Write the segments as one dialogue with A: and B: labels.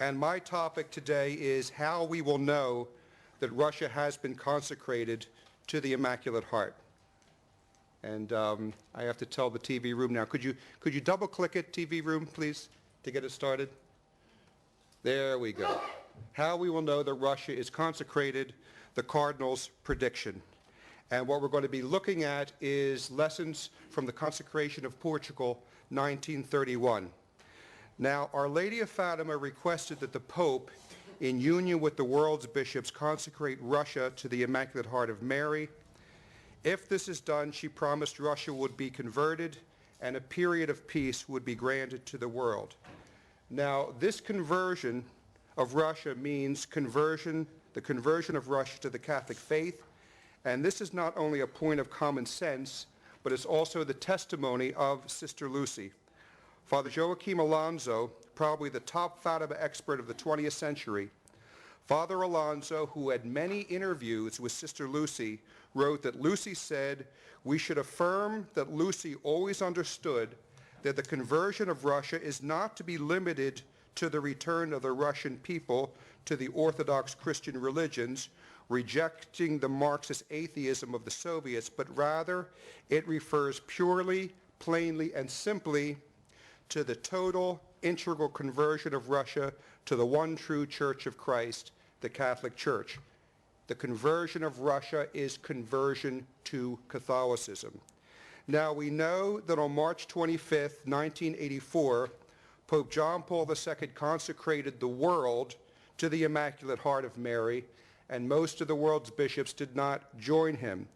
A: And my topic today is how we will know that Russia has been consecrated to the Immaculate Heart. And I have to tell the TV room now. Could you double-click it, TV room, please, to get it started? There we go. How we will know that Russia is consecrated, the Cardinal's prediction. And what we're going to be looking at is lessons from the Consecration of Portugal, 1931. Now, Our Lady of Fatima requested that the Pope, in union with the world's bishops, consecrate Russia to the Immaculate Heart of Mary. If this is done, she promised Russia would be converted and a period of peace would be granted to the world. Now, this conversion of Russia means the conversion of Russia to the Catholic faith, and this is not only a point of common sense, but it's also the testimony of Sister Lucy. Father Joaquim Alonso, probably the top Fatima expert of the 20th century, Father Alonso, who had many interviews with Sister Lucy, wrote that Lucy said, "We should affirm that Lucy always understood that the conversion of Russia is not to be limited to the return of the Russian people to the Orthodox Christian religions, rejecting the Marxist atheism of the Soviets, but rather it refers purely, plainly, and simply to the total, integral conversion of Russia to the one true Church of Christ, the Catholic Church. The conversion of Russia is conversion to Catholicism." Now, we know that on March 25th, 1984, Pope John Paul II consecrated the world to the Immaculate Heart of Mary, and most of the world's bishops did not join him.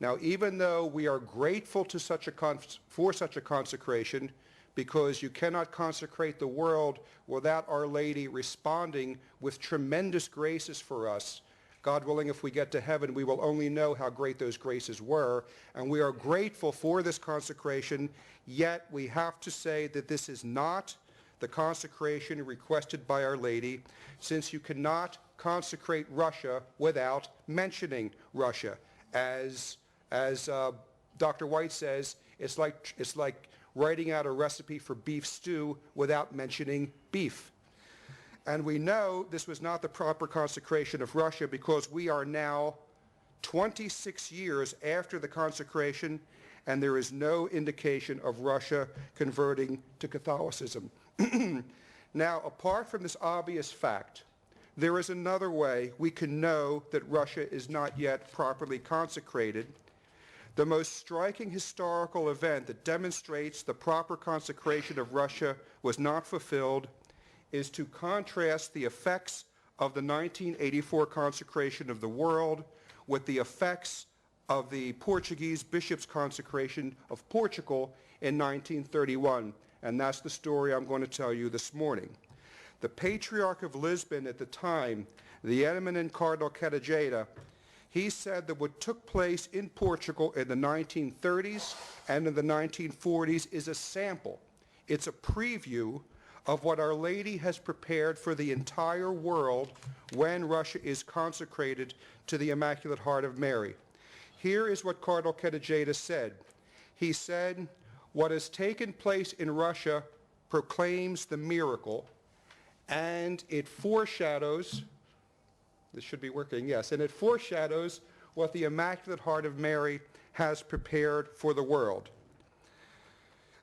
A: Now, even though we are grateful to for such a consecration, because you cannot consecrate the world without Our Lady responding with tremendous graces for us, God willing, if we get to heaven, we will only know how great those graces were, and we are grateful for this consecration, yet we have to say that this is not the consecration requested by Our Lady, since you cannot consecrate Russia without mentioning Russia. As Dr. White says, it's like writing out a recipe for beef stew without mentioning beef. And we know this was not the proper consecration of Russia because we are now 26 years after the consecration, and there is no indication of Russia converting to Catholicism. Now, apart from this obvious fact, there is another way we can know that Russia is not yet properly consecrated. The most striking historical event that demonstrates the proper consecration of Russia was not fulfilled is to contrast the effects of the 1984 consecration of the world with the effects of the Portuguese bishop's consecration of Portugal in 1931. And that's the story I'm going to tell you this morning. The Patriarch of Lisbon at the time, the eminent Cardinal Cerejeira, he said that what took place in Portugal in the 1930s and in the 1940s is a sample. It's a preview of what Our Lady has prepared for the entire world when Russia is consecrated to the Immaculate Heart of Mary. Here is what Cardinal Cerejeira said. He said, "What has taken place in Russia proclaims the miracle, and it foreshadows," this should be working, yes, "and it foreshadows what the Immaculate Heart of Mary has prepared for the world."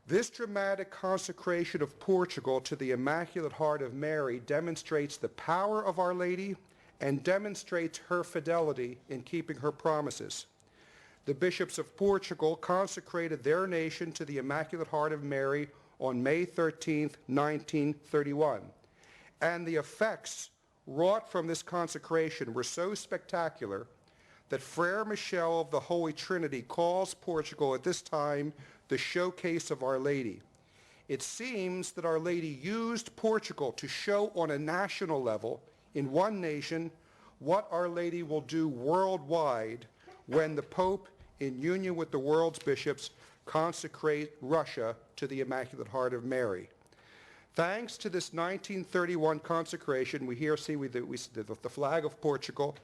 A: This dramatic consecration of Portugal to the Immaculate Heart of Mary demonstrates the power of Our Lady and demonstrates her fidelity in keeping her promises. The bishops of Portugal consecrated their nation to the Immaculate Heart of Mary on May 13th, 1931. And the effects wrought from this consecration were so spectacular that Frere Michel of the Holy Trinity calls Portugal at this time the showcase of Our Lady. It seems that Our Lady used Portugal to show on a national level, in one nation, what Our Lady will do worldwide when the Pope, in union with the world's bishops, consecrate Russia to the Immaculate Heart of Mary. Thanks to this 1931 consecration, we here see the flag of Portugal.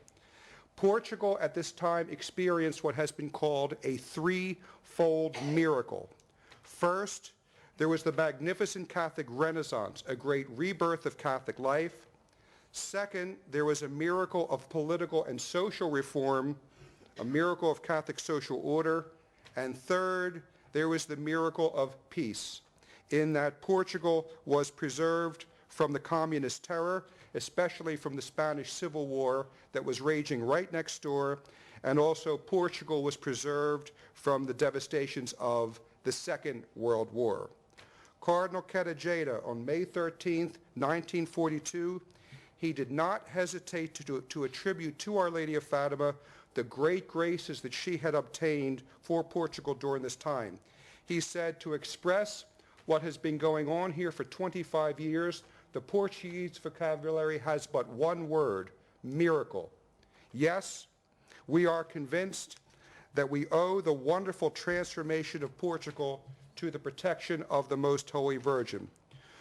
A: Portugal at this time experienced what has been called a threefold miracle. First, There was the magnificent Catholic Renaissance, a great rebirth of Catholic life. Second, there was a miracle of political and social reform, a miracle of Catholic social order. And third, there was the miracle of peace, in that Portugal was preserved from the communist terror, especially from the Spanish Civil War that was raging right next door, and also Portugal was preserved from the devastations of the Second World War. Cardinal Cerejeira, on May 13th, 1942, he did not hesitate to attribute to Our Lady of Fatima the great graces that she had obtained for Portugal during this time. He said, to express what has been going on here for 25 years, the Portuguese vocabulary has but one word: miracle. Yes, we are convinced that we owe the wonderful transformation of Portugal to the protection of the Most Holy Virgin.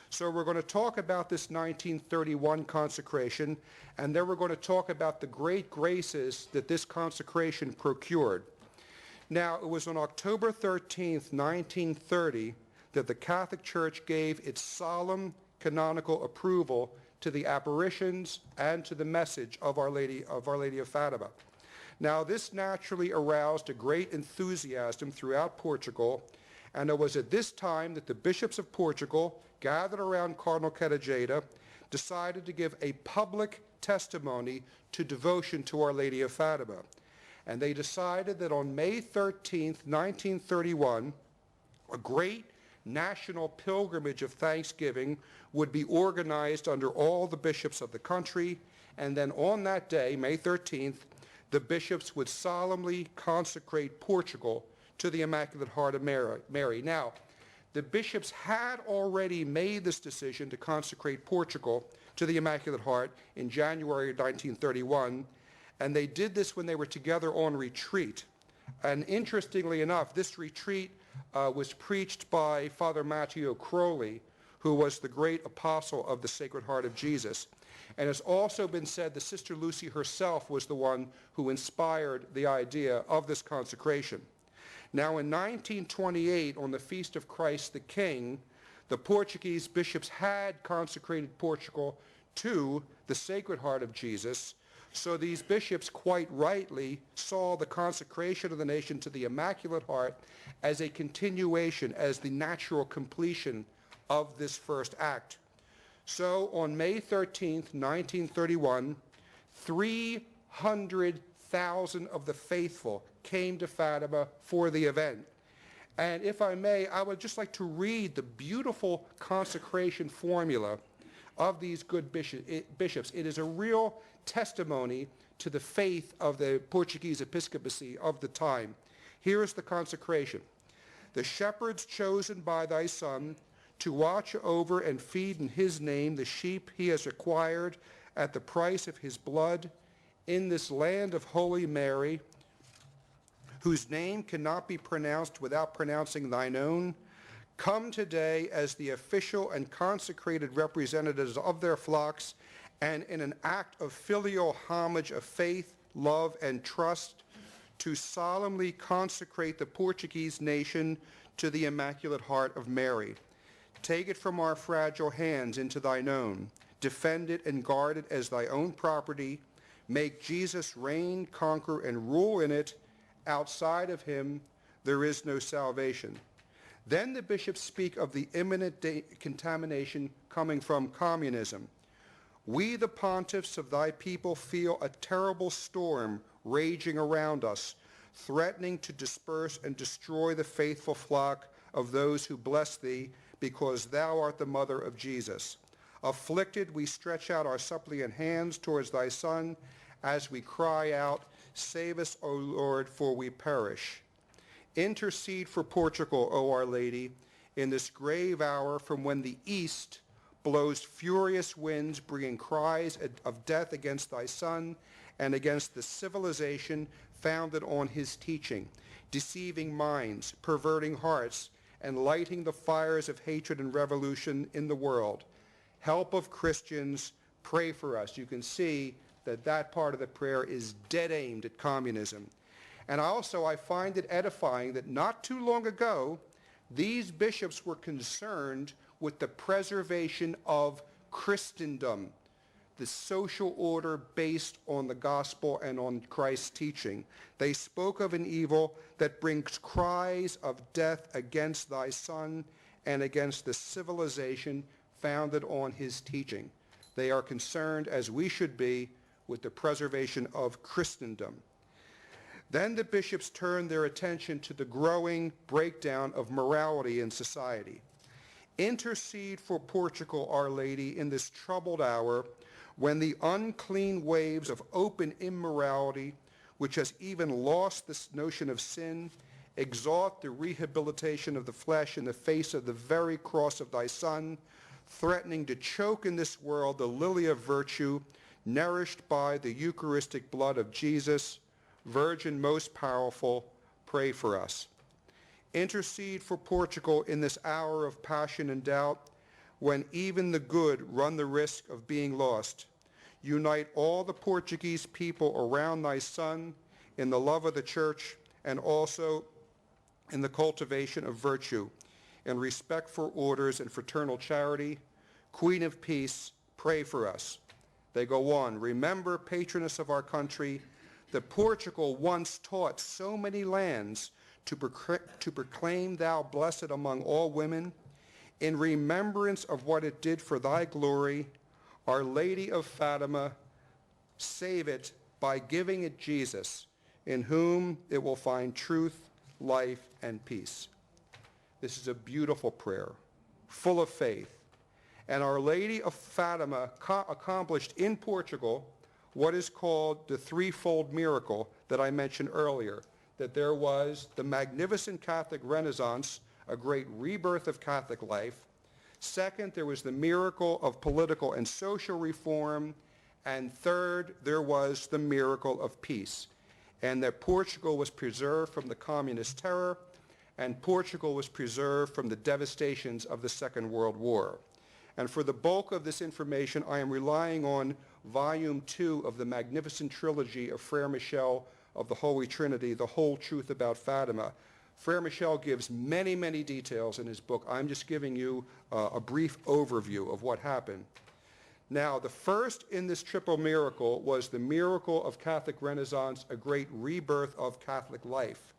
A: So we're going to talk about this 1931 consecration, and then we're going to talk about the great graces that this consecration procured. Now, it was on October 13th, 1930, that the Catholic Church gave its solemn canonical approval to the apparitions and to the message of Our Lady of Fatima. Now, this naturally aroused a great enthusiasm throughout Portugal, and it was at this time that the bishops of Portugal, gathered around Cardinal Cerejeira, decided to give a public testimony to devotion to Our Lady of Fatima. And they decided that on May 13th, 1931, a great national pilgrimage of thanksgiving would be organized under all the bishops of the country, and then on that day, May 13th, the bishops would solemnly consecrate Portugal to the Immaculate Heart of Mary. Now, the bishops had already made this decision to consecrate Portugal to the Immaculate Heart in January 1931, and they did this when they were together on retreat. And interestingly enough, this retreat was preached by Father Matteo Crowley, who was the great apostle of the Sacred Heart of Jesus. And it's also been said that Sister Lucy herself was the one who inspired the idea of this consecration. Now, in 1928, on the Feast of Christ the King, the Portuguese bishops had consecrated Portugal to the Sacred Heart of Jesus. So these bishops quite rightly saw the consecration of the nation to the Immaculate Heart as a continuation, as the natural completion of this first act. So on May 13th, 1931, 300,000 of the faithful came to Fatima for the event. And if I may, I would just like to read the beautiful consecration formula of these good bishops. It is a real testimony to the faith of the Portuguese episcopacy of the time. Here is the consecration. The shepherds chosen by thy Son to watch over and feed in his name the sheep he has acquired at the price of his blood in this land of Holy Mary, whose name cannot be pronounced without pronouncing thine own, come today as the official and consecrated representatives of their flocks, and in an act of filial homage of faith, love, and trust, to solemnly consecrate the Portuguese nation to the Immaculate Heart of Mary. Take it from our fragile hands into thine own. Defend it and guard it as thy own property. Make Jesus reign, conquer, and rule in it. Outside of him, there is no salvation. Then the bishops speak of the imminent contamination coming from communism. We, the pontiffs of thy people, feel a terrible storm raging around us, threatening to disperse and destroy the faithful flock of those who bless thee, because thou art the mother of Jesus. Afflicted, we stretch out our suppliant hands towards thy Son as we cry out, save us, O Lord, for we perish. Intercede for Portugal, O Our Lady, in this grave hour from when the east blows furious winds, bringing cries of death against thy Son and against the civilization founded on his teaching, deceiving minds, perverting hearts, and lighting the fires of hatred and revolution in the world. Help of Christians, pray for us. You can see that that part of the prayer is dead aimed at communism. And also, I find it edifying that not too long ago, These bishops were concerned with the preservation of Christendom, the social order based on the gospel and on Christ's teaching. They spoke of an evil that brings cries of death against thy Son and against the civilization founded on his teaching. They are concerned, as we should be, with the preservation of Christendom. Then the bishops turned their attention to the growing breakdown of morality in society. Intercede for Portugal, Our Lady, in this troubled hour when the unclean waves of open immorality, which has even lost this notion of sin, exalt the rehabilitation of the flesh in the face of the very cross of thy Son, threatening to choke in this world the lily of virtue, nourished by the Eucharistic blood of Jesus. Virgin most powerful, pray for us. Intercede for Portugal in this hour of passion and doubt, when even the good run the risk of being lost. Unite all the Portuguese people around thy Son in the love of the Church and also in the cultivation of virtue, in respect for orders and fraternal charity. Queen of Peace, pray for us. They go on, remember, patroness of our country, that Portugal once taught so many lands to proclaim thou blessed among all women. In remembrance of what it did for thy glory, Our Lady of Fatima, save it by giving it Jesus, in whom it will find truth, life, and peace. This is a beautiful prayer, full of faith. And Our Lady of Fatima accomplished in Portugal what is called the Threefold Miracle that I mentioned earlier, that there was the magnificent Catholic Renaissance, a great rebirth of Catholic life. Second, there was the miracle of political and social reform. And third, there was the miracle of peace, and that Portugal was preserved from the communist terror, and Portugal was preserved from the devastations of the Second World War. And for the bulk of this information, I am relying on Volume 2 of the magnificent trilogy of Frere Michel of the Holy Trinity, The Whole Truth About Fatima. Frere Michel gives many, many details in his book. I'm just giving you a brief overview of what happened. Now, the first in this triple miracle was the miracle of Catholic Renaissance, a great rebirth of Catholic life.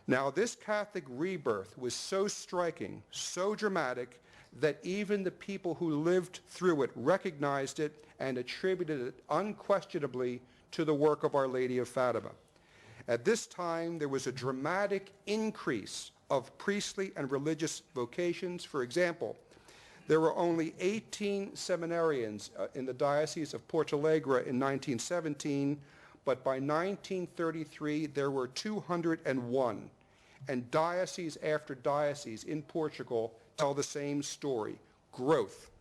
A: Now, this Catholic rebirth was so striking, so dramatic, that even the people who lived through it recognized it and attributed it unquestionably to the work of Our Lady of Fatima. At this time, there was a dramatic increase of priestly and religious vocations. For example, there were only 18 seminarians in the Diocese of Porto Alegre in 1917, but by 1933 there were 201. And diocese after diocese in Portugal tell the same story, growth.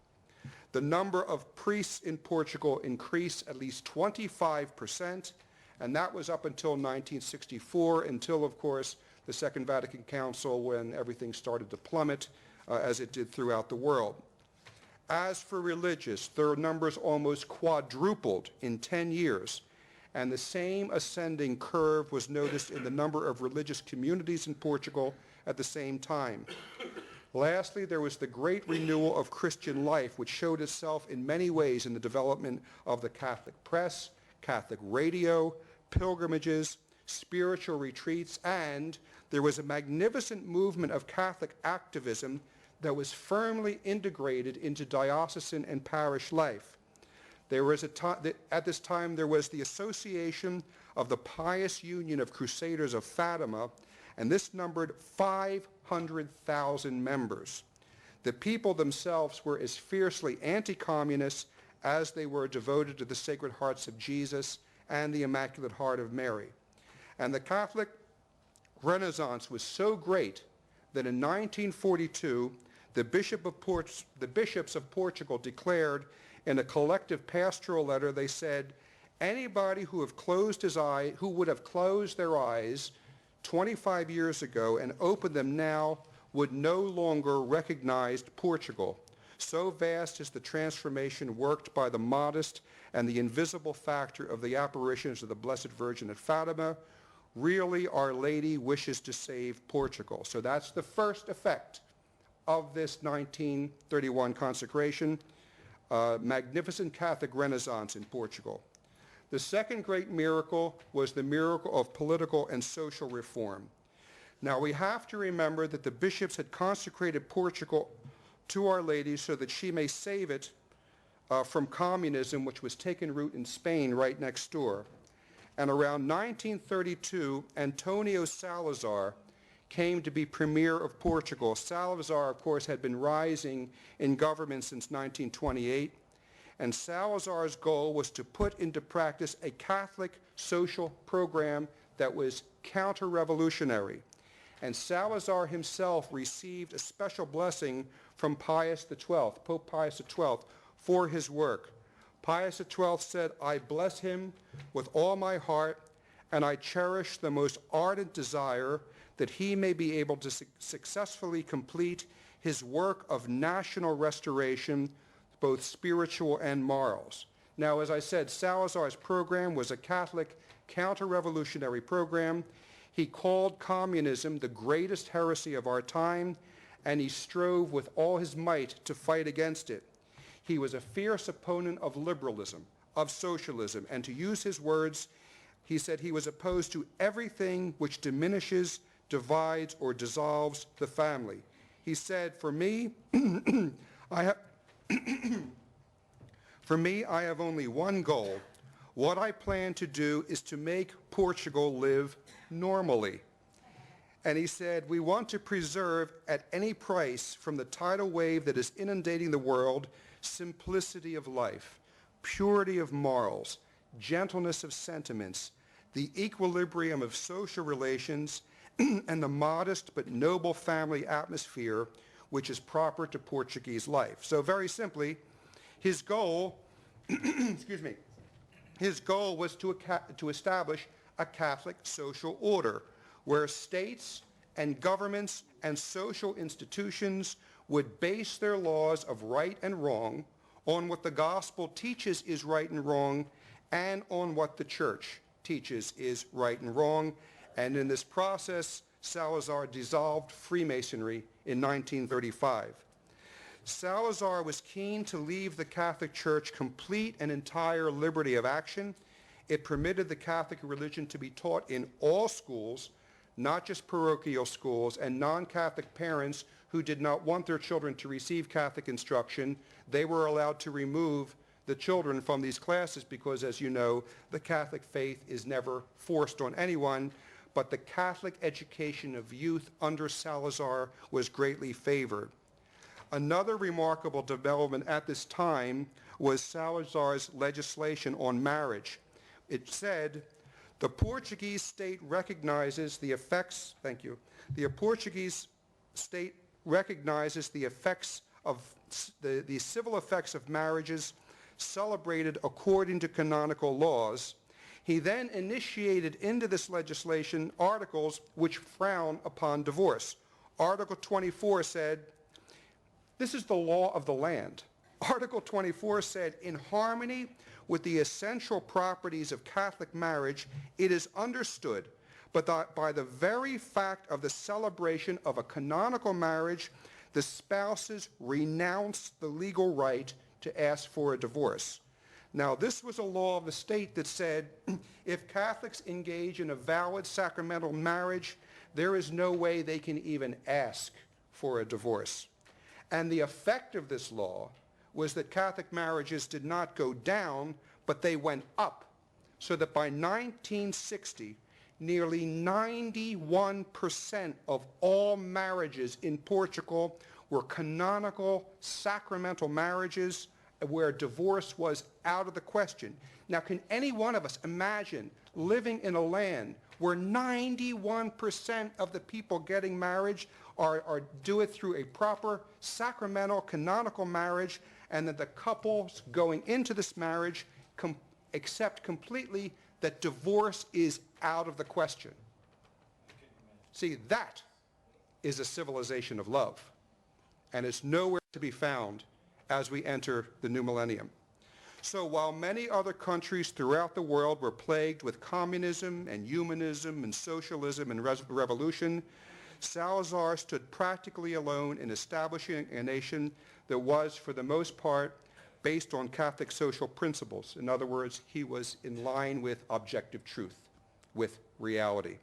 A: The number of priests in Portugal increased at least 25%, and that was up until 1964, until, of course, the Second Vatican Council, when everything started to plummet, as it did throughout the world. As for religious, their numbers almost quadrupled in 10 years, and the same ascending curve was noticed in the number of religious communities in Portugal at the same time. Lastly, there was the great renewal of Christian life, which showed itself in many ways in the development of the Catholic press, Catholic radio, pilgrimages, spiritual retreats, and there was a magnificent movement of Catholic activism that was firmly integrated into diocesan and parish life. There was at this time, there was the association of the Pious Union of Crusaders of Fatima, and this numbered 500,000 members. The people themselves were as fiercely anti-communist as they were devoted to the Sacred Hearts of Jesus and the Immaculate Heart of Mary. And the Catholic Renaissance was so great that in 1942, the bishops of Portugal declared in a collective pastoral letter, they said, anybody who would have closed their eyes 25 years ago and opened them now would no longer recognize Portugal. So vast is the transformation worked by the modest and the invisible factor of the apparitions of the Blessed Virgin at Fatima, Really, Our Lady wishes to save Portugal. So that's the first effect of this 1931 consecration. Magnificent Catholic Renaissance in Portugal. The second great miracle was the miracle of political and social reform. Now, we have to remember that the bishops had consecrated Portugal to Our Lady so that she may save it from communism, which was taking root in Spain right next door. And around 1932, Antonio Salazar came to be premier of Portugal. Salazar, of course, had been rising in government since 1928, and Salazar's goal was to put into practice a Catholic social program that was counter-revolutionary. And Salazar himself received a special blessing from Pius XII, Pope Pius XII, for his work. Pius XII said, "I bless him with all my heart, and I cherish the most ardent desire that he may be able to successfully complete his work of national restoration, both spiritual and morals." Now, as I said, Salazar's program was a Catholic counter-revolutionary program. He called communism the greatest heresy of our time, and he strove with all his might to fight against it. He was a fierce opponent of liberalism, of socialism, and to use his words, he said he was opposed to everything which diminishes, divides, or dissolves the family. He said, for me, I have only one goal. What I plan to do is to make Portugal live normally. And he said, we want to preserve at any price from the tidal wave that is inundating the world, simplicity of life, purity of morals, gentleness of sentiments, the equilibrium of social relations, and the modest but noble family atmosphere which is proper to Portuguese life. So very simply, his goal, excuse me, his goal was to establish a Catholic social order where states and governments and social institutions would base their laws of right and wrong on what the gospel teaches is right and wrong and on what the church teaches is right and wrong. And in this process, Salazar dissolved Freemasonry in 1935. Salazar was keen to leave the Catholic Church complete and entire liberty of action. It permitted the Catholic religion to be taught in all schools, not just parochial schools, and non-Catholic parents who did not want their children to receive Catholic instruction, they were allowed to remove the children from these classes because, as you know, the Catholic faith is never forced on anyone, but the Catholic education of youth under Salazar was greatly favored. Another remarkable development at this time was Salazar's legislation on marriage. It said, the Portuguese state recognizes the effects, thank you, the Portuguese state recognizes the effects of the civil effects of marriages celebrated according to canonical laws. He then initiated into this legislation articles which frown upon divorce. Article 24 said, this is the law of the land. Article 24 said, in harmony with the essential properties of Catholic marriage, it is understood, but by the very fact of the celebration of a canonical marriage, the spouses renounce the legal right to ask for a divorce. Now, this was a law of the state that said, if Catholics engage in a valid sacramental marriage, there is no way they can even ask for a divorce. And the effect of this law was that Catholic marriages did not go down, but they went up, so that by 1960, nearly 91% of all marriages in Portugal were canonical sacramental marriages where divorce was out of the question. Now, can any one of us imagine living in a land where 91% of the people getting married do it through a proper sacramental canonical marriage, and that the couples going into this marriage accept completely that divorce is out of the question? See, that is a civilization of love, and it's nowhere to be found as we enter the new millennium. So while many other countries throughout the world were plagued with communism and humanism and socialism and revolution, Salazar stood practically alone in establishing a nation that was, for the most part, based on Catholic social principles. In other words, he was in line with objective truth, with reality.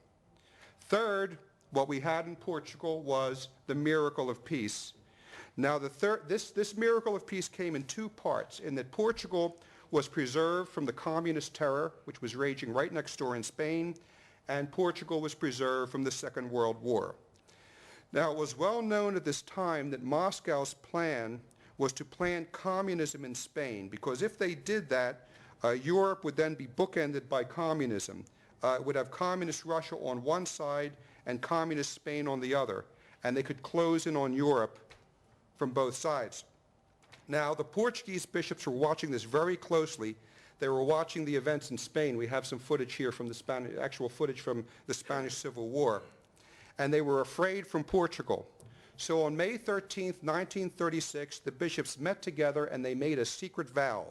A: Third, what we had in Portugal was the miracle of peace. Now, this miracle of peace came in two parts, in that Portugal was preserved from the communist terror, which was raging right next door in Spain, and Portugal was preserved from the Second World War. Now, it was well known at this time that Moscow's plan was to plant communism in Spain, because if they did that, Europe would then be bookended by communism. It would have communist Russia on one side and communist Spain on the other, and they could close in on Europe from both sides. Now, the Portuguese bishops were watching this very closely. They were watching the events in Spain. We have some footage here from actual footage from the Spanish Civil War. And they were afraid from Portugal. So on May 13th, 1936, the bishops met together and they made a secret vow.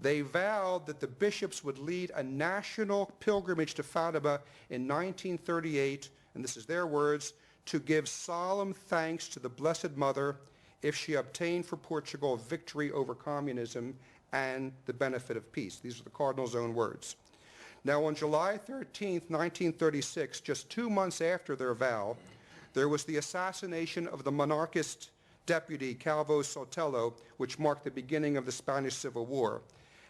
A: They vowed that the bishops would lead a national pilgrimage to Fatima in 1938, and this is their words, to give solemn thanks to the Blessed Mother if she obtained for Portugal victory over communism and the benefit of peace. These are the Cardinal's own words. Now, on July 13th, 1936, just 2 months after their vow, there was the assassination of the monarchist deputy Calvo Sotelo, which marked the beginning of the Spanish Civil War.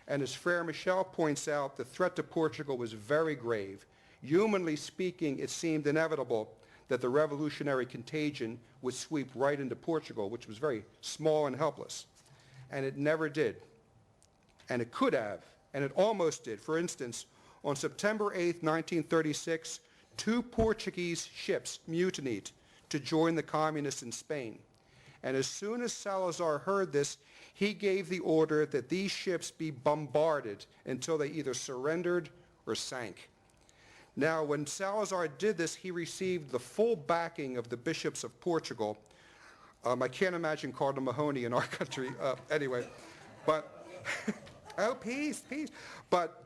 A: And as Frere Michel points out, the threat to Portugal was very grave. Humanly speaking, it seemed inevitable that the revolutionary contagion would sweep right into Portugal, which was very small and helpless. And it never did. And it could have, and it almost did. For instance, on September 8th, 1936, 2 Portuguese ships mutinied to join the communists in Spain. And as soon as Salazar heard this, he gave the order that these ships be bombarded until they either surrendered or sank. Now, when Salazar did this, he received the full backing of the bishops of Portugal. I can't imagine Cardinal Mahoney in our country anyway. But, oh, peace, peace. But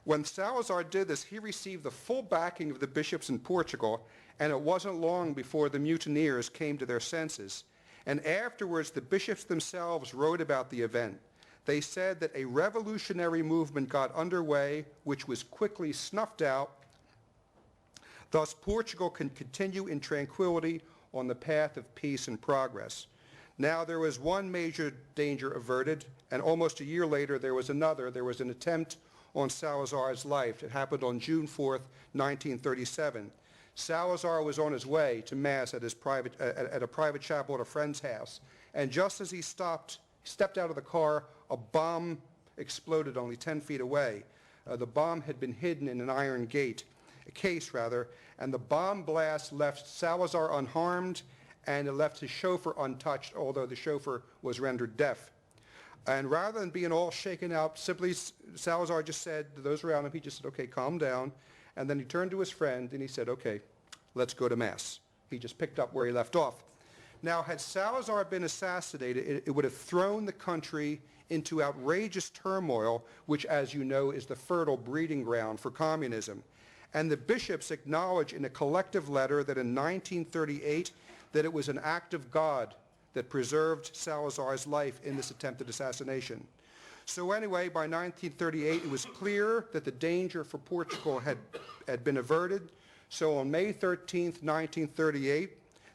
A: when Salazar did this, he received the full backing of the bishops in Portugal, and it wasn't long before the mutineers came to their senses. And afterwards, the bishops themselves wrote about the event. They said that a revolutionary movement got underway, which was quickly snuffed out. Thus, Portugal can continue in tranquility on the path of peace and progress. Now, there was one major danger averted, and almost a year later, there was another. There was an attempt on Salazar's life. It happened on June 4th, 1937. Salazar was on his way to Mass at a private chapel at a friend's house, and just as he stepped out of the car, a bomb exploded only 10 feet away. The bomb had been hidden in an iron case, and the bomb blast left Salazar unharmed, and it left his chauffeur untouched, although the chauffeur was rendered deaf. And rather than being all shaken out, simply Salazar just said to those around him, he just said, okay, calm down. And then he turned to his friend and he said, okay, let's go to Mass. He just picked up where he left off. Now, had Salazar been assassinated, it would have thrown the country into outrageous turmoil, which, as you know, is the fertile breeding ground for communism. And the bishops acknowledge in a collective letter that in 1938 that it was an act of God that preserved Salazar's life in this attempted assassination. So anyway, by 1938, it was clear that the danger for Portugal had been averted. So on May 13th, 1938,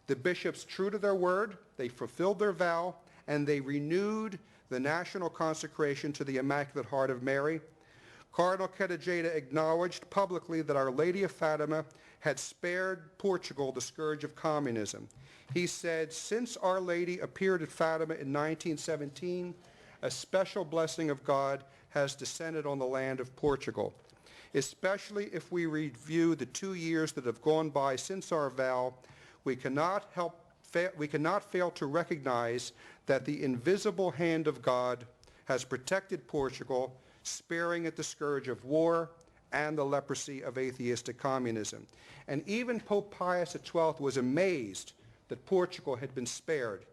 A: the bishops, true to their word, they fulfilled their vow, and they renewed the national consecration to the Immaculate Heart of Mary. Cardinal Cerejeira acknowledged publicly that Our Lady of Fatima had spared Portugal the scourge of communism. He said, since Our Lady appeared at Fatima in 1917, a special blessing of God has descended on the land of Portugal, especially if we review the 2 years that have gone by since our vow. We cannot fail to recognize that the invisible hand of God has protected Portugal, sparing it the scourge of war and the leprosy of atheistic communism. And even Pope Pius XII was amazed that Portugal had been spared.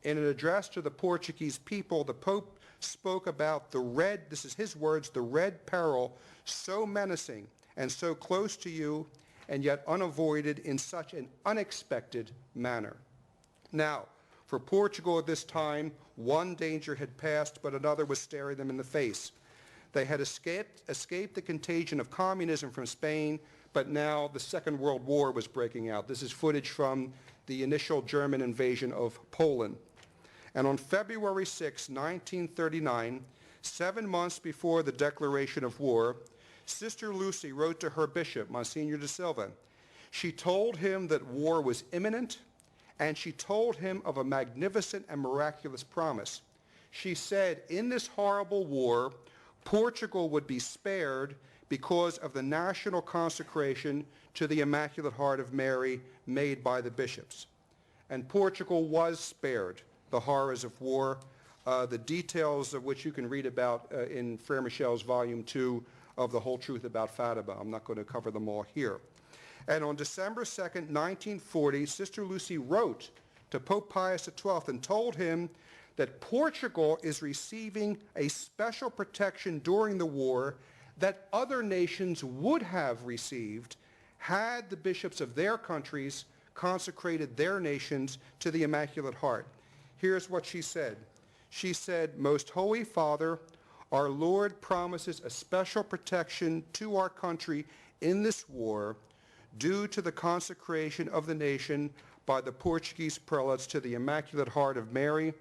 A: In an address to the Portuguese people, the Pope spoke about the red, this is his words, the red peril so menacing and so close to you and yet unavoided in such an unexpected manner. Now, for Portugal at this time, one danger had passed, but another was staring them in the face. They had escaped the contagion of communism from Spain, but now the Second World War was breaking out. This is footage from the initial German invasion of Poland. And on February 6, 1939, 7 months before the declaration of war, Sister Lucy wrote to her bishop, Monsignor de Silva. She told him that war was imminent, and she told him of a magnificent and miraculous promise. She said, in this horrible war, Portugal would be spared because of the national consecration to the Immaculate Heart of Mary made by the bishops. And Portugal was spared the horrors of war, the details of which you can read about in Frere Michel's Volume 2 of The Whole Truth About Fatima. I'm not going to cover them all here. And on December 2nd, 1940, Sister Lucy wrote to Pope Pius XII and told him that Portugal is receiving a special protection during the war that other nations would have received had the bishops of their countries consecrated their nations to the Immaculate Heart. Here's what she said. She said, Most Holy Father, our Lord promises a special protection to our country in this war due to the consecration of the nation by the Portuguese prelates to the Immaculate Heart of Mary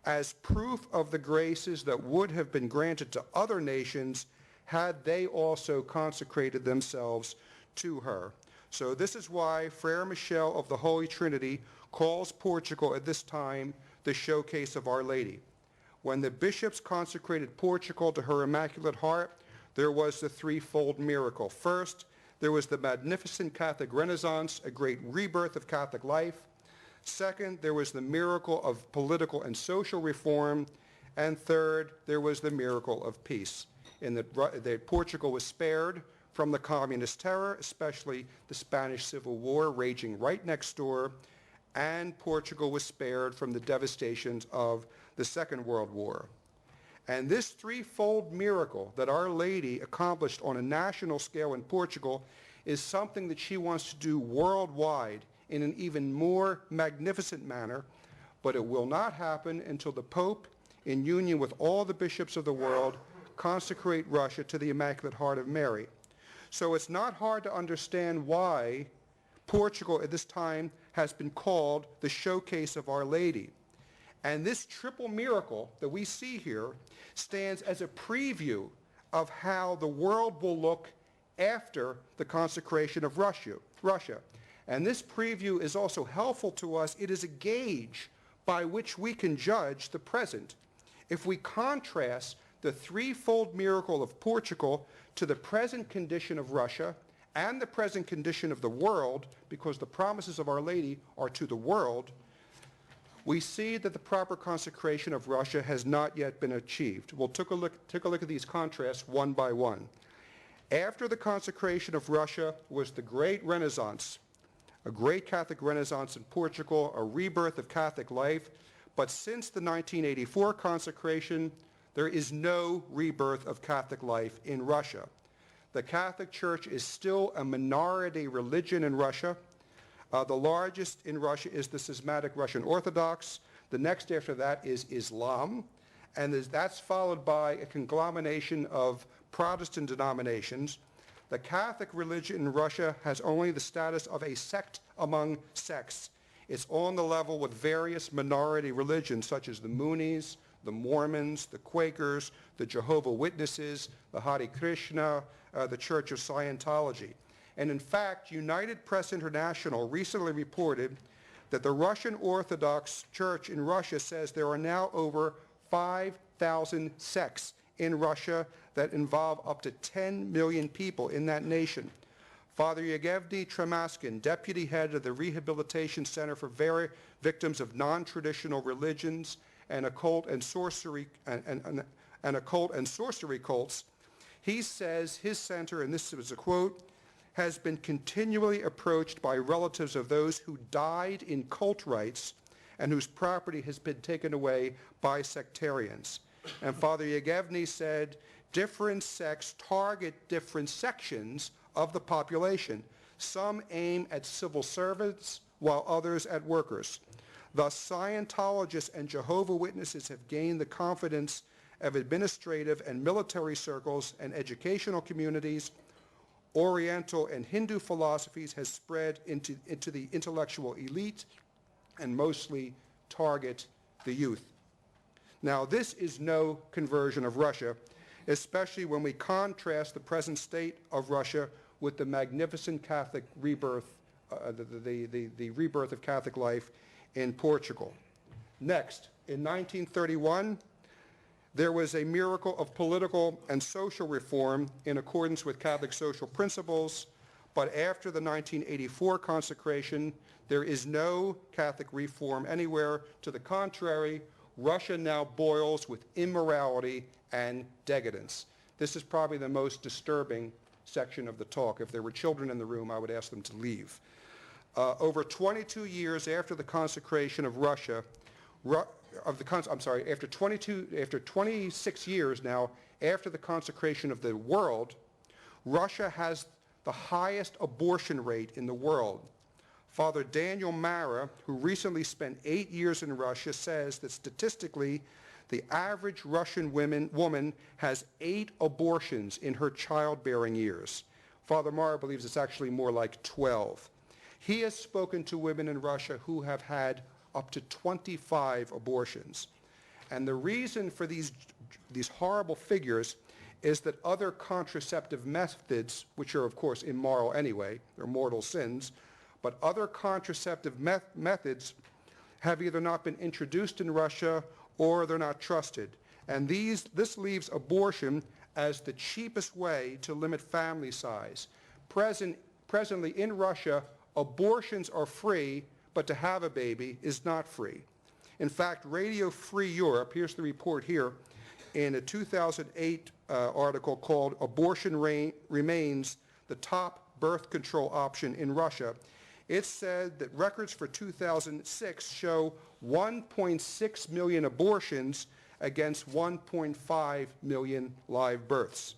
A: as proof of the graces that would have been granted to other nations had they also consecrated themselves to her. So this is why Frere Michel of the Holy Trinity calls Portugal at this time the showcase of Our Lady. When the bishops consecrated Portugal to her Immaculate Heart, there was the threefold miracle. First, there was the magnificent Catholic Renaissance, a great rebirth of Catholic life. Second, there was the miracle of political and social reform. And third, there was the miracle of peace, in that Portugal was spared from the communist terror, especially the Spanish Civil War raging right next door, and Portugal was spared from the devastations of the Second World War. And this threefold miracle that Our Lady accomplished on a national scale in Portugal is something that she wants to do worldwide in an even more magnificent manner, but it will not happen until the Pope, in union with all the bishops of the world, consecrate Russia to the Immaculate Heart of Mary. So it's not hard to understand why Portugal at this time has been called the showcase of Our Lady. And this triple miracle that we see here stands as a preview of how the world will look after the consecration of Russia. And this preview is also helpful to us. It is a gauge by which we can judge the present. If we contrast the threefold miracle of Portugal to the present condition of Russia and the present condition of the world, because the promises of Our Lady are to the world, we see that the proper consecration of Russia has not yet been achieved. We'll take a look at these contrasts one by one. After the consecration of Russia was the great Renaissance, a great Catholic Renaissance in Portugal, a rebirth of Catholic life. But since the 1984 consecration, there is no rebirth of Catholic life in Russia. The Catholic Church is still a minority religion in Russia. The largest in Russia is the schismatic Russian Orthodox. The next after that is Islam. And that's followed by a conglomeration of Protestant denominations. The Catholic religion in Russia has only the status of a sect among sects. It's on the level with various minority religions such as the Moonies, the Mormons, the Quakers, the Jehovah's Witnesses, the Hare Krishna, the Church of Scientology. And in fact, United Press International recently reported that the Russian Orthodox Church in Russia says there are now over 5,000 sects in Russia that involve up to 10 million people in that nation. Father Yevgeny Tremaskin, deputy head of the Rehabilitation Center for Victims of Non-Traditional Religions and Occult and Sorcery cults, he says his center, and this is a quote, has been continually approached by relatives of those who died in cult rites and whose property has been taken away by sectarians. And Father Yegevny said, different sects target different sections of the population. Some aim at civil servants, while others at workers. Thus, Scientologists and Jehovah's Witnesses have gained the confidence of administrative and military circles and educational communities. Oriental and Hindu philosophies has spread into the intellectual elite and mostly target the youth. Now, this is no conversion of Russia, especially when we contrast the present state of Russia with the magnificent Catholic rebirth, the rebirth of Catholic life in Portugal. Next, in 1931, there was a miracle of political and social reform in accordance with Catholic social principles, but after the 1984 consecration, there is no Catholic reform anywhere. To the contrary, Russia now boils with immorality and decadence. This is probably the most disturbing section of the talk. If there were children in the room, I would ask them to leave. Over 22 years after the consecration of Russia, after 26 years now after the consecration of the world, Russia has the highest abortion rate in the world. Father Daniel Mara, who recently spent 8 years in Russia, says that statistically, the average Russian woman has 8 abortions in her childbearing years. Father Mara believes it's actually more like 12. He has spoken to women in Russia who have had up to 25 abortions. And the reason for these horrible figures is that other contraceptive methods, which are of course immoral anyway, they're mortal sins, but other contraceptive methods have either not been introduced in Russia or they're not trusted. And this leaves abortion as the cheapest way to limit family size. Presently in Russia, abortions are free, but to have a baby is not free. In fact, Radio Free Europe, here's the report here, in a 2008 article called Abortion Remains the Top Birth Control Option in Russia, it said that records for 2006 show 1.6 million abortions against 1.5 million live births.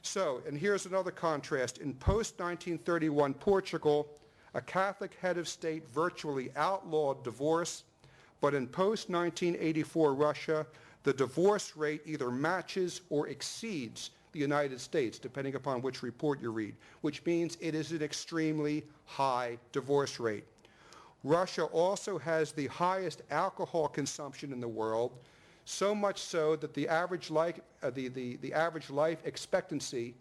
A: So, and here's another contrast. In post-1931 Portugal, a Catholic head of state virtually outlawed divorce, but in post-1984 Russia, the divorce rate either matches or exceeds the United States, depending upon which report you read, which means it is an extremely high divorce rate. Russia also has the highest alcohol consumption in the world, so much so that the average life expectancy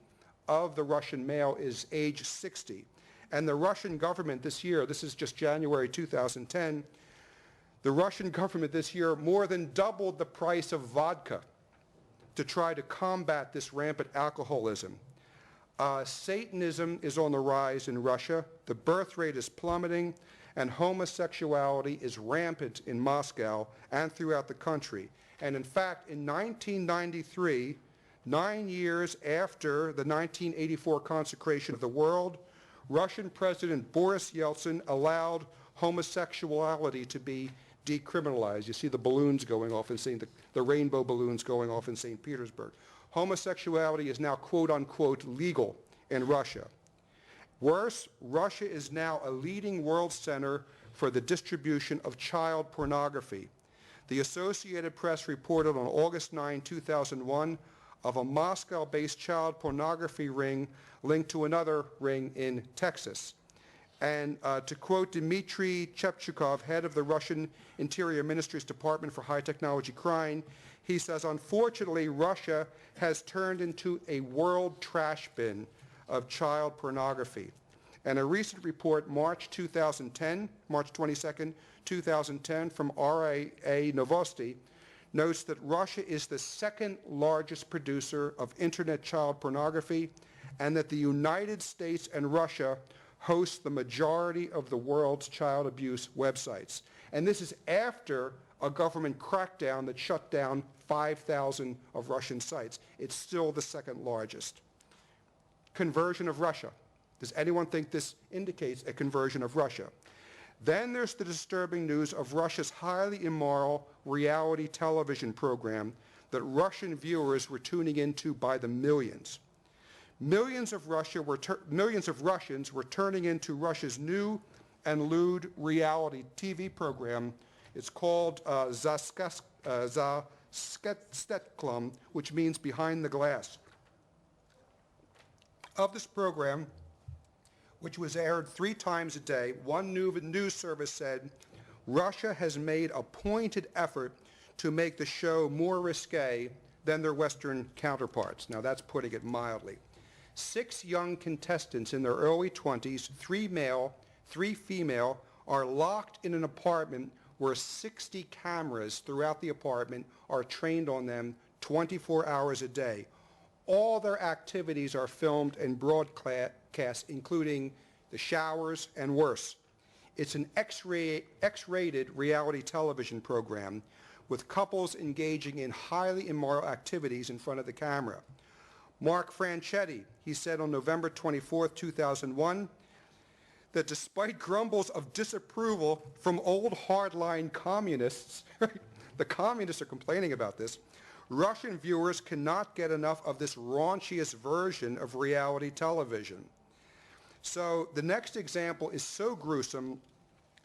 A: of the Russian male is age 60. And the Russian government this year, this is just January 2010, the Russian government this year more than doubled the price of vodka to try to combat this rampant alcoholism. Satanism is on the rise in Russia, the birth rate is plummeting, and homosexuality is rampant in Moscow and throughout the country. And in fact, in 1993, 9 years after the 1984 consecration of the world, Russian President Boris Yeltsin allowed homosexuality to be decriminalized. You see the balloons going off in the rainbow balloons going off in St. Petersburg. Homosexuality is now quote-unquote legal in Russia. Worse, Russia is now a leading world center for the distribution of child pornography. The Associated Press reported on August 9, 2001, of a Moscow-based child pornography ring linked to another ring in Texas. And to quote Dmitry Chepchukov, head of the Russian Interior Ministry's Department for High Technology Crime, he says, unfortunately, Russia has turned into a world trash bin of child pornography. And a recent report, March 22nd, 2010, from RIA Novosti, notes that Russia is the second largest producer of internet child pornography, and that the United States and Russia host the majority of the world's child abuse websites. And this is after a government crackdown that shut down 5,000 of Russian sites. It's still the second largest. Conversion of Russia. Does anyone think this indicates a conversion of Russia? Then there's the disturbing news of Russia's highly immoral reality television program, that Russian viewers were tuning into by the millions. Millions of Russians were turning into Russia's new and lewd reality TV program. It's called Zastetklum, which means behind the glass. Of this program, which was aired 3 times a day, one news service said, Russia has made a pointed effort to make the show more risque than their Western counterparts. Now that's putting it mildly. 6 young contestants in their early 20s, 3 male, 3 female, are locked in an apartment where 60 cameras throughout the apartment are trained on them 24 hours a day. All their activities are filmed and broadcast, including the showers and worse. It's an X-rated reality television program with couples engaging in highly immoral activities in front of the camera. Mark Franchetti, he said on November 24, 2001, that despite grumbles of disapproval from old hardline communists, the communists are complaining about this, Russian viewers cannot get enough of this raunchiest version of reality television. So the next example is so gruesome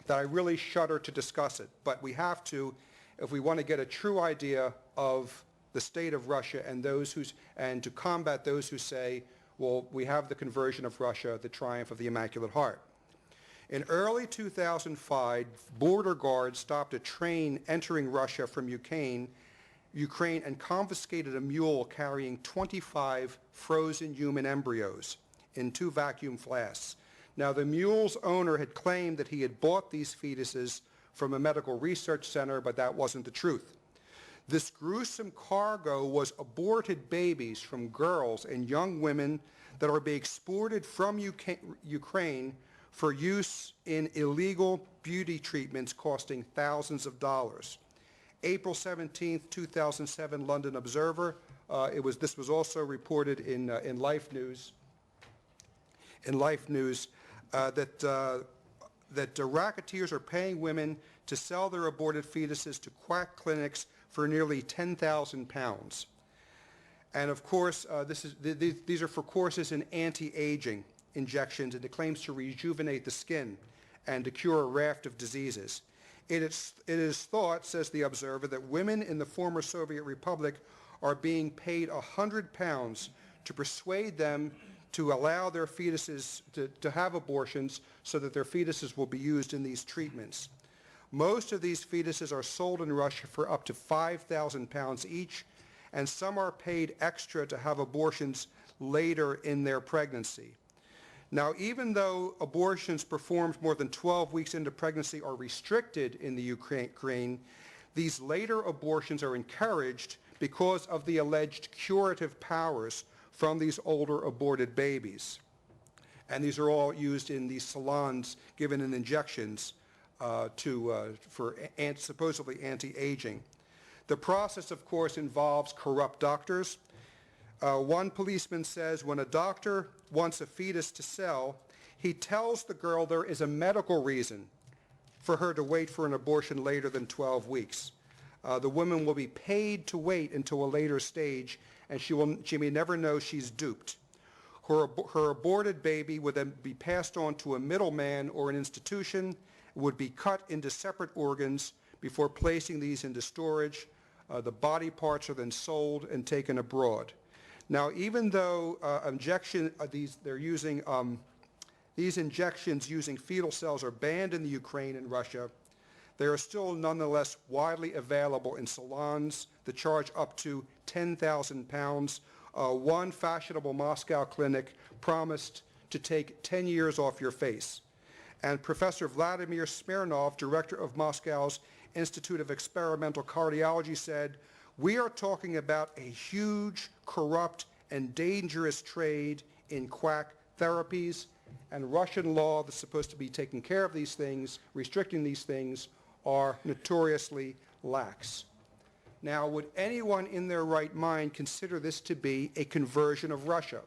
A: that I really shudder to discuss it, but we have to if we want to get a true idea of the state of Russia and to combat those who say, well, we have the conversion of Russia, the triumph of the Immaculate Heart. In early 2005, border guards stopped a train entering Russia from Ukraine and confiscated a mule carrying 25 frozen human embryos in 2 vacuum flasks. Now, the mule's owner had claimed that he had bought these fetuses from a medical research center, but that wasn't the truth. This gruesome cargo was aborted babies from girls and young women that are being exported from Ukraine for use in illegal beauty treatments costing thousands of dollars. April 17, 2007, London Observer. This was also reported in Life News. That racketeers are paying women to sell their aborted fetuses to quack clinics for nearly £10,000. And of course, these are for courses in anti-aging injections, and it claims to rejuvenate the skin and to cure a raft of diseases. It is thought, says the Observer, that women in the former Soviet Republic are being paid £100 to persuade them to allow their fetuses to have abortions so that their fetuses will be used in these treatments. Most of these fetuses are sold in Russia for up to £5,000 each, and some are paid extra to have abortions later in their pregnancy. Now, even though abortions performed more than 12 weeks into pregnancy are restricted in the Ukraine, these later abortions are encouraged because of the alleged curative powers from these older aborted babies. And these are all used in these salons given in injections for supposedly anti-aging. The process, of course, involves corrupt doctors. One policeman says when a doctor wants a fetus to sell, he tells the girl there is a medical reason for her to wait for an abortion later than 12 weeks. The woman will be paid to wait until a later stage, and she may never know she's duped. Her aborted baby would then be passed on to a middleman or an institution, would be cut into separate organs before placing these into storage. The body parts are then sold and taken abroad. Now, even though these injections using fetal cells are banned in the Ukraine and Russia, they are still nonetheless widely available in salons that charge up to £10,000. One fashionable Moscow clinic promised to take 10 years off your face. And Professor Vladimir Smirnov, director of Moscow's Institute of Experimental Cardiology, said, "We are talking about a huge, corrupt, and dangerous trade in quack therapies, and Russian law that's supposed to be taking care of these things, restricting these things, are notoriously lax." Now, would anyone in their right mind consider this to be a conversion of Russia?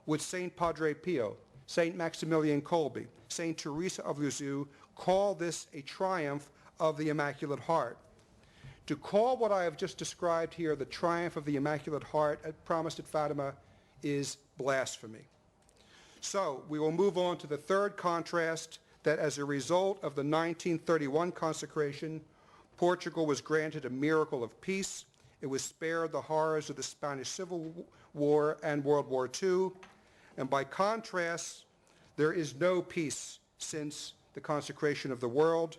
A: Would St. Padre Pio, St. Maximilian Kolbe, St. Teresa of Lisieux call this a triumph of the Immaculate Heart? To call what I have just described here the triumph of the Immaculate Heart promised at Fatima is blasphemy. So we will move on to the third contrast, that as a result of the 1931 consecration, Portugal was granted a miracle of peace. It was spared the horrors of the Spanish Civil War and World War II. And by contrast, there is no peace since the consecration of the world.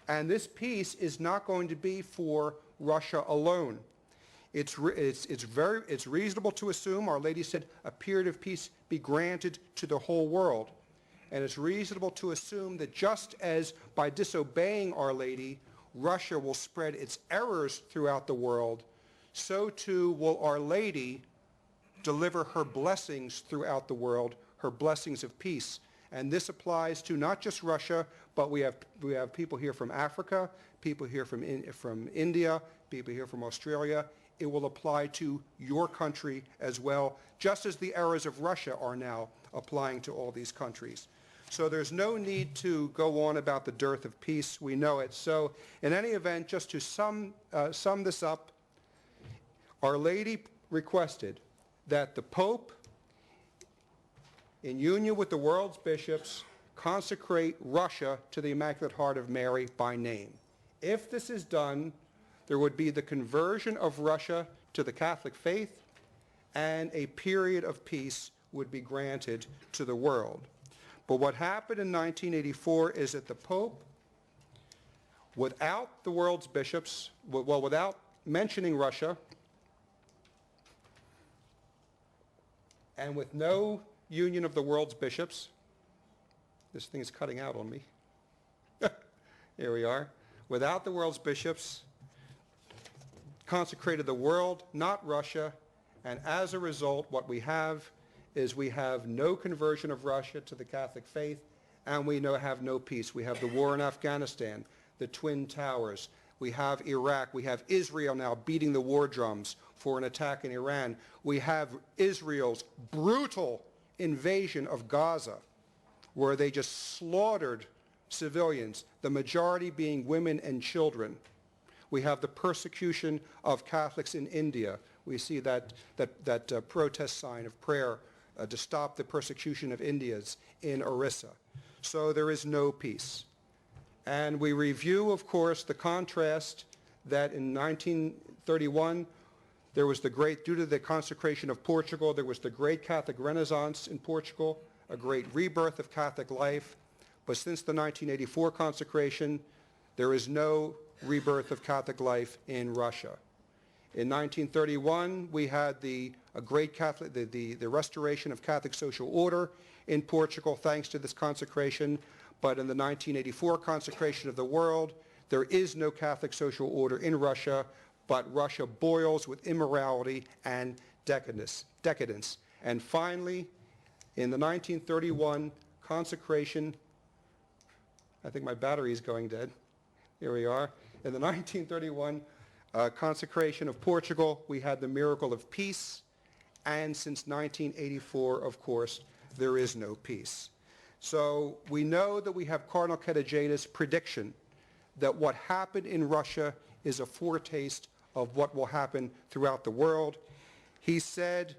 A: And this peace is not going to be for Russia alone. It's reasonable to assume, Our Lady said, a period of peace be granted to the whole world. And it's reasonable to assume that just as by disobeying Our Lady, Russia will spread its errors throughout the world, so too will Our Lady deliver her blessings throughout the world, her blessings of peace. And this applies to not just Russia, but we have people here from Africa, people here from India, people here from Australia. It will apply to your country as well, just as the errors of Russia are now applying to all these countries. So there's no need to go on about the dearth of peace. We know it. So in any event, just to sum this up, Our Lady requested that the Pope, in union with the world's bishops, consecrate Russia to the Immaculate Heart of Mary by name. If this is done, there would be the conversion of Russia to the Catholic faith, and a period of peace would be granted to the world. But what happened in 1984 is that the Pope, without the world's bishops, well, without mentioning Russia, and with no union of the world's bishops, this thing is cutting out on me. Here we are. Without the world's bishops, consecrated the world, not Russia, and as a result, what we have is we have no conversion of Russia to the Catholic faith, and we have no peace. We have the war in Afghanistan, the Twin Towers. We have Iraq. We have Israel now beating the war drums for an attack in Iran. We have Israel's brutal invasion of Gaza, where they just slaughtered civilians, the majority being women and children. We have the persecution of Catholics in India. We see that protest sign of prayer to stop the persecution of Indians in Orissa. So there is no peace. And we review, of course, the contrast that in 1931, there was due to the consecration of Portugal, there was the great Catholic Renaissance in Portugal, a great rebirth of Catholic life. But since the 1984 consecration, there is no rebirth of Catholic life in Russia. In 1931, we had the restoration of Catholic social order in Portugal thanks to this consecration. But in the 1984 consecration of the world, there is no Catholic social order in Russia, but Russia boils with immorality and decadence. And finally, in the 1931 consecration, I think my battery is going dead. Here we are. In the 1931 consecration of Portugal, we had the miracle of peace. And since 1984, of course, there is no peace. So we know that we have Cardinal Cerejeira's prediction that what happened in Russia is a foretaste of what will happen throughout the world. He said,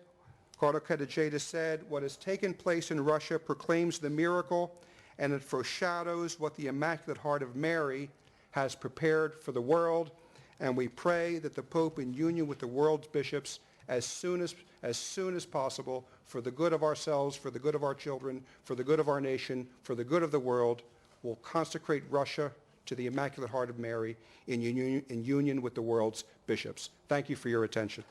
A: Cardinal Cerejeira said, what has taken place in Russia proclaims the miracle, and it foreshadows what the Immaculate Heart of Mary has prepared for the world. And we pray that the Pope, in union with the world's bishops, as soon as possible, for the good of ourselves, for the good of our children, for the good of our nation, for the good of the world, will consecrate Russia to the Immaculate Heart of Mary in union with the world's bishops. Thank you for your attention.